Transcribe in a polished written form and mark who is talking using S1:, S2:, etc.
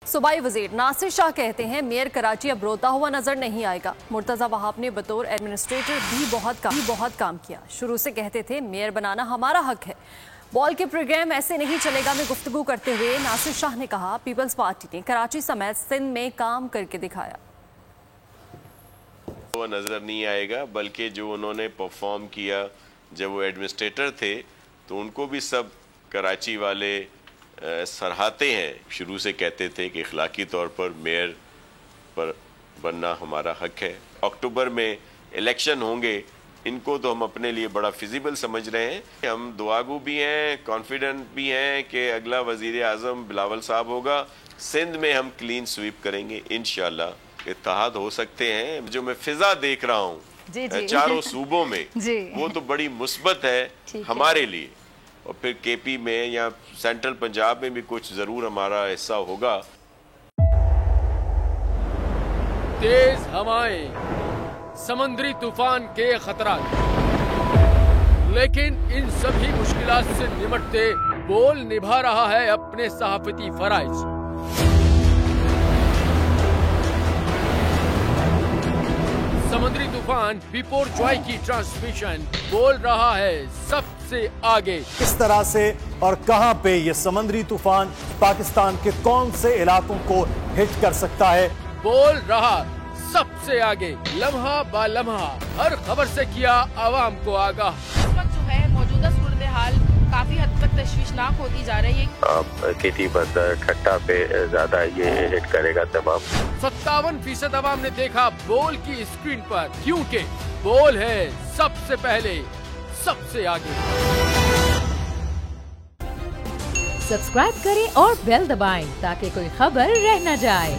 S1: सूबाई वजीर नासिर शाह कहते हैं मेयर कराची अब रोता हुआ नजर नहीं आएगा। मुर्तजा वहाब ने बतौर एडमिनिस्ट्रेटर भी बहुत काम किया। शुरू से कहते थे मेयर बनाना हमारा हक है, बॉल के प्रोग्राम ऐसे नहीं चलेगा में गुफ्तगू करते हुए नासिर शाह ने कहा पीपल्स पार्टी ने कराची समेत सिंध में काम करके दिखाया।
S2: वो नजर नहीं आएगा, बल्कि जो उन्होंने परफॉर्म किया जब वो एडमिनिस्ट्रेटर थे तो उनको भी सब कराची वाले सराहते हैं। शुरू से कहते थे कि इखलाकी तौर पर मेयर पर बनना हमारा हक है। अक्टूबर में इलेक्शन होंगे, इनको तो हम अपने लिए बड़ा फिजिबल समझ रहे हैं। हम दुआगू भी हैं, कॉन्फिडेंट भी हैं कि अगला वजीर आज़म बिलावल साहब होगा। सिंध में हम क्लीन स्वीप करेंगे इंशाल्लाह। इत्तेहाद हो सकते हैं। जो मैं फिजा देख रहा हूँ चारों सूबों में वो तो बड़ी मुस्बत है हमारे लिए। और फिर केपी में या सेंट्रल पंजाब में भी कुछ जरूर हमारा हिस्सा होगा।
S3: तेज हवाएं, समुद्री तूफान के खतरा, लेकिन इन सभी मुश्किलात से निपटते बोल निभा रहा है अपने सहाफती फराइज। समुद्री तूफान बिपोरजॉय की ट्रांसमिशन बोल रहा है सबसे आगे।
S4: किस तरह से और कहां पे ये समुद्री तूफान पाकिस्तान के कौन से इलाकों को हिट कर सकता है,
S3: बोल रहा सबसे आगे। लम्हा बा लम्हा हर खबर से किया आवाम को आगाह।
S5: इस वक्त जो है मौजूदा सूरत हाल काफी हद तक तशवीशनाक होती जा रही है।
S6: खेती बंदर ठट्टा पे ज्यादा ये हिट करेगा तमाम।
S3: 57% आवाम ने देखा बोल की स्क्रीन पर, क्योंकि बोल है सबसे पहले सबसे आगे।
S7: सब्सक्राइब करें और बेल दबाएं ताकि कोई खबर रह न जाए।